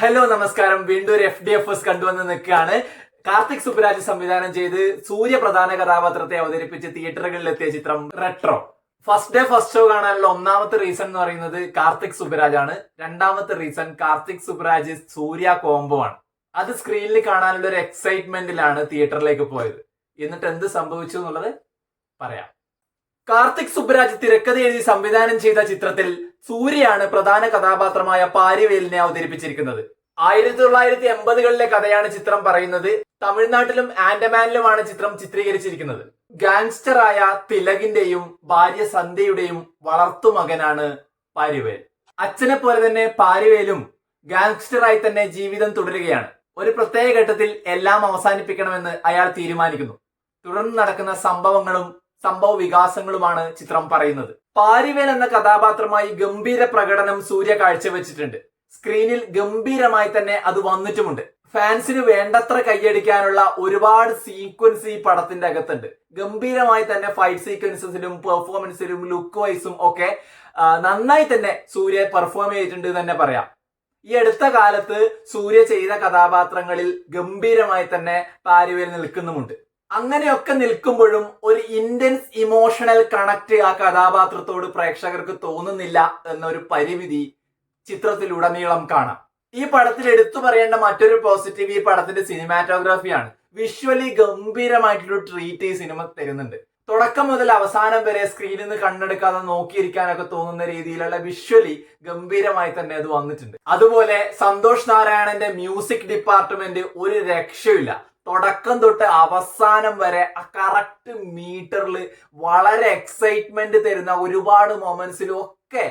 Hello നമസ്കാരം. വീണ്ടും ഒരു FDFS കണ്ടുവന്ന് നിൽക്കുകയാണ്. കാർത്തിക് സുബ്രാജ് സംവിധാനം ചെയ്ത് സൂര്യ പ്രധാന കഥാപാത്രത്തെ അവതരിപ്പിച്ച് തിയേറ്ററുകളിൽ എത്തിയ ചിത്രം retro. First day first show കാണാനുള്ള ഒന്നാമത്തെ റീസൺ എന്ന് പറയുന്നത് കാർത്തിക് സുബ്രാജ് ആണ്. രണ്ടാമത്തെ റീസൺ കാർത്തിക് സുബ്രാജ് സൂര്യ കോംബോ ആണ്. അത് സ്ക്രീനിൽ കാണാനുള്ള ഒരു എക്സൈറ്റ്മെന്റിലാണ് തിയേറ്ററിലേക്ക് പോയത്. എന്നിട്ട് എന്ത് സംഭവിച്ചു എന്നുള്ളത് പറയാം. കാർത്തിക് സുബ്രാജ് തിരക്കഥ എഴുതി സംവിധാനം ചെയ്ത ചിത്രത്തിൽ സൂര്യയാണ് പ്രധാന കഥാപാത്രമായ പാരിവേലിനെ അവതരിപ്പിച്ചിരിക്കുന്നത്. 1980കളിലെ കഥയാണ് ചിത്രം പറയുന്നത്. തമിഴ്നാട്ടിലും ആൻഡമാനിലുമാണ് ചിത്രം ചിത്രീകരിച്ചിരിക്കുന്നത്. ഗാങ്സ്റ്ററായ തിലകിന്റെയും ഭാര്യ സന്ധ്യയുടെയും വളർത്തുമകനാണ് പാരിവേൽ. അച്ഛനെ പോലെ തന്നെ പാരിവേലും ഗാങ്സ്റ്ററായി തന്നെ ജീവിതം തുടരുകയാണ്. ഒരു പ്രത്യേക ഘട്ടത്തിൽ എല്ലാം അവസാനിപ്പിക്കണമെന്ന് അയാൾ തീരുമാനിക്കുന്നു. തുടർന്ന് നടക്കുന്ന സംഭവ വികാസങ്ങളുമാണ് ചിത്രം പറയുന്നത്. പാരിവേൽ എന്ന കഥാപാത്രമായി ഗംഭീര പ്രകടനം സൂര്യ കാഴ്ചവെച്ചിട്ടുണ്ട്. സ്ക്രീനിൽ ഗംഭീരമായി തന്നെ അത് വന്നിട്ടുമുണ്ട്. ഫാൻസിന് വേണ്ടത്ര കൈയടിക്കാനുള്ള ഒരുപാട് സീക്വൻസ് ഈ പടത്തിന്റെ അകത്തുണ്ട്. ഗംഭീരമായി തന്നെ ഫൈറ്റ് സീക്വൻസിലും പെർഫോമൻസിലും ലുക്ക് വൈസും ഒക്കെ നന്നായി തന്നെ സൂര്യ പെർഫോം ചെയ്തിട്ടുണ്ട് തന്നെ പറയാം. ഈ അടുത്ത കാലത്ത് സൂര്യ ചെയ്ത കഥാപാത്രങ്ങളിൽ ഗംഭീരമായി തന്നെ പാരിവേൽ നിൽക്കുന്നുമുണ്ട്. അങ്ങനെയൊക്കെ നിൽക്കുമ്പോഴും ഒരു ഇന്റൻസ് ഇമോഷണൽ കണക്ട് ആ കഥാപാത്രത്തോട് പ്രേക്ഷകർക്ക് തോന്നുന്നില്ല എന്നൊരു പരിമിതി ചിത്രത്തിലുടനീളം കാണാം. ഈ പടത്തിൽ എടുത്തു പറയേണ്ട മറ്റൊരു പോസിറ്റീവ് ഈ പടത്തിന്റെ സിനിമാറ്റോഗ്രാഫിയാണ്. വിഷ്വലി ഗംഭീരമായിട്ടൊരു ട്രീറ്റ് ഈ സിനിമ തരുന്നുണ്ട്. തുടക്കം മുതൽ അവസാനം വരെ സ്ക്രീനിൽ നിന്ന് കണ്ണെടുക്കാതെ നോക്കിയിരിക്കാനൊക്കെ തോന്നുന്ന രീതിയിലുള്ള വിഷ്വലി ഗംഭീരമായി തന്നെ അത് വന്നിട്ടുണ്ട്. അതുപോലെ സന്തോഷ് നാരായണന്റെ മ്യൂസിക് ഡിപ്പാർട്ട്മെന്റ് ഒരു രക്ഷയില്ല. തുടക്കം തൊട്ട് അവസാനം വരെ ആ കറക്റ്റ് മീറ്ററിൽ വളരെ എക്സൈറ്റ്മെന്റ് തരുന്ന ഒരുപാട് മൊമെന്റ്സിലും ഒക്കെ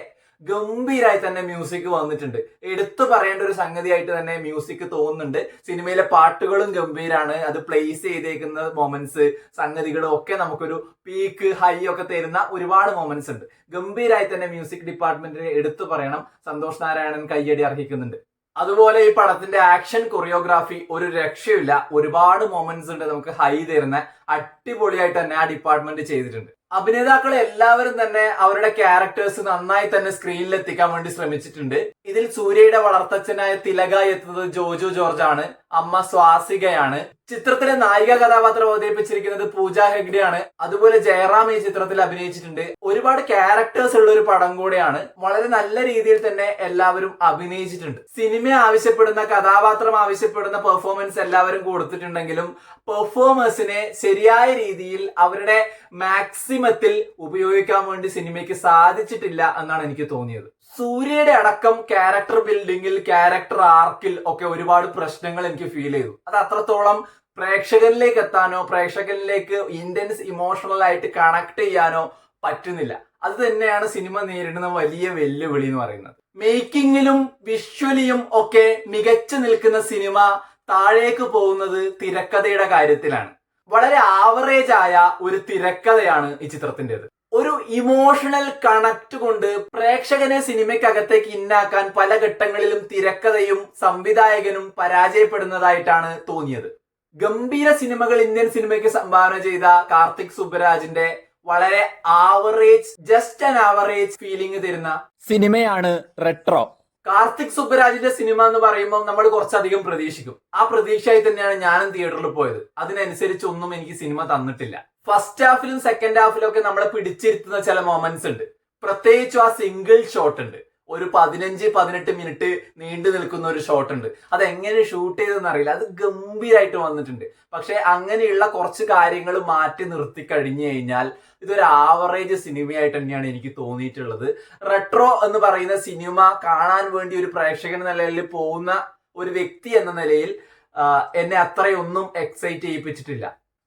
ഗംഭീരമായി തന്നെ മ്യൂസിക് വന്നിട്ടുണ്ട്. എടുത്തു പറയേണ്ട ഒരു സംഗതിയായിട്ട് തന്നെ മ്യൂസിക് തോന്നുന്നുണ്ട്. സിനിമയിലെ പാട്ടുകളും ഗംഭീരാണ്. അത് പ്ലേസ് ചെയ്തേക്കുന്ന മൊമെന്റ്സ് സംഗതികളും ഒക്കെ നമുക്കൊരു പീക്ക് ഹൈ ഒക്കെ തരുന്ന ഒരുപാട് മൊമെന്റ്സ് ഉണ്ട്. ഗംഭീരമായി തന്നെ മ്യൂസിക് ഡിപ്പാർട്ട്മെന്റിനെ എടുത്തു പറയണം. സന്തോഷ് നാരായണൻ കയ്യടി അർഹിക്കുന്നുണ്ട്. അതുപോലെ ഈ പടത്തിന്റെ ആക്ഷൻ കൊറിയോഗ്രാഫി ഒരു രക്ഷയില്ല. ഒരുപാട് മൊമെന്റ്സ് ഉണ്ട് നമുക്ക് ഹൈ തരുന്ന. അടിപൊളിയായിട്ട് തന്നെ ആ ഡിപ്പാർട്ട്മെന്റ് ചെയ്തിട്ടുണ്ട്. അഭിനേതാക്കൾ എല്ലാവരും തന്നെ അവരുടെ ക്യാരക്ടേഴ്സ് നന്നായി തന്നെ സ്ക്രീനിൽ എത്തിക്കാൻ വേണ്ടി ശ്രമിച്ചിട്ടുണ്ട്. ഇതിൽ സൂര്യയുടെ വളർത്തച്ഛനായ തിലകായി എത്തുന്നത് ജോജു ജോർജ് ആണ്. അമ്മ സ്വാസികയാണ്. ചിത്രത്തിലെ നായിക കഥാപാത്രം അവതരിപ്പിച്ചിരിക്കുന്നത് പൂജ ഹെഗ്ഡെ ആണ്. അതുപോലെ ജയറാം ഈ ചിത്രത്തിൽ അഭിനയിച്ചിട്ടുണ്ട്. ഒരുപാട് ക്യാരക്ടേഴ്സ് ഉള്ള ഒരു പടം കൂടെയാണ്. വളരെ നല്ല രീതിയിൽ തന്നെ എല്ലാവരും അഭിനയിച്ചിട്ടുണ്ട്. സിനിമ ആവശ്യപ്പെടുന്ന കഥാപാത്രം ആവശ്യപ്പെടുന്ന പെർഫോമൻസ് എല്ലാവരും കൊടുത്തിട്ടുണ്ടെങ്കിലും പെർഫോമേഴ്സിനെ ശരിയായ രീതിയിൽ അവരുടെ മാക്സിമത്തിൽ ഉപയോഗിക്കാൻ വേണ്ടി സിനിമയ്ക്ക് സാധിച്ചിട്ടില്ല എന്നാണ് എനിക്ക് തോന്നിയത്. സൂര്യയുടെ അടക്കം ക്യാരക്ടർ ബിൽഡിങ്ങിൽ, ക്യാരക്ടർ ആർക്കിൽ ഒക്കെ ഒരുപാട് പ്രശ്നങ്ങൾ എനിക്ക് ഫീൽ ചെയ്തു. അത് അത്രത്തോളം പ്രേക്ഷകരിലേക്ക് എത്താനോ പ്രേക്ഷകരിലേക്ക് ഇന്റൻസ് ഇമോഷണൽ ആയിട്ട് കണക്ട് ചെയ്യാനോ പറ്റുന്നില്ല. അത് തന്നെയാണ് സിനിമ നേരിടുന്ന വലിയ വെല്ലുവിളി എന്ന് പറയുന്നത്. മേക്കിങ്ങിലും വിഷ്വലിയും ഒക്കെ മികച്ചു നിൽക്കുന്ന സിനിമ താഴേക്ക് പോകുന്നത് തിരക്കഥയുടെ കാര്യത്തിലാണ്. വളരെ ആവറേജ് ആയ ഒരു തിരക്കഥയാണ് ഈ ചിത്രത്തിൻ്റെത്. ഒരു ഇമോഷണൽ കണക്ട് കൊണ്ട് പ്രേക്ഷകനെ സിനിമയ്ക്കകത്തേക്ക് ഇന്നാക്കാൻ പല ഘട്ടങ്ങളിലും തിരക്കഥയും സംവിധായകനും പരാജയപ്പെടുന്നതായിട്ടാണ് തോന്നിയത്. ഗംഭീര സിനിമകൾ ഇന്ത്യൻ സിനിമയ്ക്ക് സംഭാവന ചെയ്ത കാർത്തിക് സുബ്രാജിന്റെ വളരെ ജസ്റ്റ് ആൻ ആവറേജ് ഫീലിംഗ് തരുന്ന സിനിമയാണ് റെട്രോ. കാർത്തിക് സുബ്രാജിന്റെ സിനിമ എന്ന് പറയുമ്പോൾ നമ്മൾ കുറച്ചധികം പ്രതീക്ഷിക്കും. ആ പ്രതീക്ഷയായി തന്നെയാണ് ഞാനും തിയേറ്ററിൽ പോയത്. അതിനനുസരിച്ച് ഒന്നും എനിക്ക് സിനിമ തന്നിട്ടില്ല. ഫസ്റ്റ് ഹാഫിലും സെക്കൻഡ് ഹാഫിലും ഒക്കെ നമ്മളെ പിടിച്ചിരുത്തുന്ന ചില മൊമെന്റ്സ് ഉണ്ട്. പ്രത്യേകിച്ചും ആ സിംഗിൾ ഷോട്ട് ഉണ്ട്. ഒരു 15-18 മിനിറ്റ് നീണ്ടു നിൽക്കുന്ന ഒരു ഷോട്ട് ഉണ്ട്. അതെങ്ങനെ ഷൂട്ട് ചെയ്തെന്ന് അറിയില്ല. അത് ഗംഭീരമായിട്ട് വന്നിട്ടുണ്ട്. പക്ഷെ അങ്ങനെയുള്ള കുറച്ച് കാര്യങ്ങൾ മാറ്റി നിർത്തി കഴിഞ്ഞു കഴിഞ്ഞാൽ ഇതൊരു ആവറേജ് സിനിമയായിട്ട് തന്നെയാണ് എനിക്ക് തോന്നിയിട്ടുള്ളത്. റെട്രോ എന്ന് പറയുന്ന സിനിമ കാണാൻ വേണ്ടി ഒരു പ്രേക്ഷകൻ എന്ന നിലയിൽ പോകുന്ന ഒരു വ്യക്തി എന്ന നിലയിൽ എന്നെ അത്രയൊന്നും എക്സൈറ്റ് ചെയ്യിപ്പിച്ചിട്ടില്ല.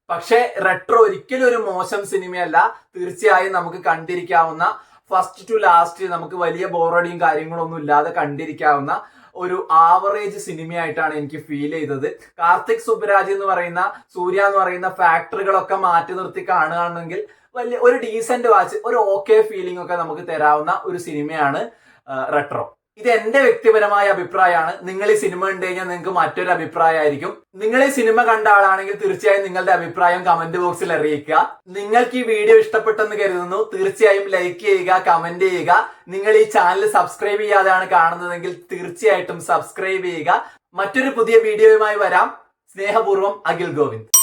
പക്ഷെ റെട്രോ ഒരിക്കലും ഒരു മോശം സിനിമയല്ല. തീർച്ചയായും നമുക്ക് കണ്ടിരിക്കാവുന്ന, ഫസ്റ്റ് ടു ലാസ്റ്റ് നമുക്ക് വലിയ ബോറടിയും കാര്യങ്ങളൊന്നും ഇല്ലാതെ കണ്ടിരിക്കാവുന്ന ഒരു ആവറേജ് സിനിമയായിട്ടാണ് എനിക്ക് ഫീൽ ചെയ്തത്. കാർത്തിക് സുബ്രാജ് എന്ന് പറയുന്ന, സൂര്യ എന്ന് പറയുന്ന ഫാക്ടറികളൊക്കെ മാറ്റി നിർത്തി കാണുകയാണെങ്കിൽ വലിയ ഒരു ഡീസന്റ് വാച്ച്, ഒരു ഓക്കെ ഫീലിംഗ് ഒക്കെ നമുക്ക് തരാവുന്ന ഒരു സിനിമയാണ് റെട്രോ. ഇത് എന്റെ വ്യക്തിപരമായ അഭിപ്രായമാണ്. നിങ്ങൾ ഈ സിനിമ കണ്ടു കഴിഞ്ഞാൽ നിങ്ങൾക്ക് മറ്റൊരു അഭിപ്രായമായിരിക്കും. നിങ്ങൾ ഈ സിനിമ കണ്ട ആളാണെങ്കിൽ തീർച്ചയായും നിങ്ങളുടെ അഭിപ്രായം കമന്റ് ബോക്സിൽ അറിയിക്കുക. നിങ്ങൾക്ക് ഈ വീഡിയോ ഇഷ്ടപ്പെട്ടെന്ന് കരുതുന്നു. തീർച്ചയായും ലൈക്ക് ചെയ്യുക, കമന്റ് ചെയ്യുക. നിങ്ങൾ ഈ ചാനൽ സബ്സ്ക്രൈബ് ചെയ്യാതെയാണ് കാണുന്നതെങ്കിൽ തീർച്ചയായിട്ടും സബ്സ്ക്രൈബ് ചെയ്യുക. മറ്റൊരു പുതിയ വീഡിയോയുമായി വരാം. സ്നേഹപൂർവ്വം അഖിൽ ഗോവിന്ദ്.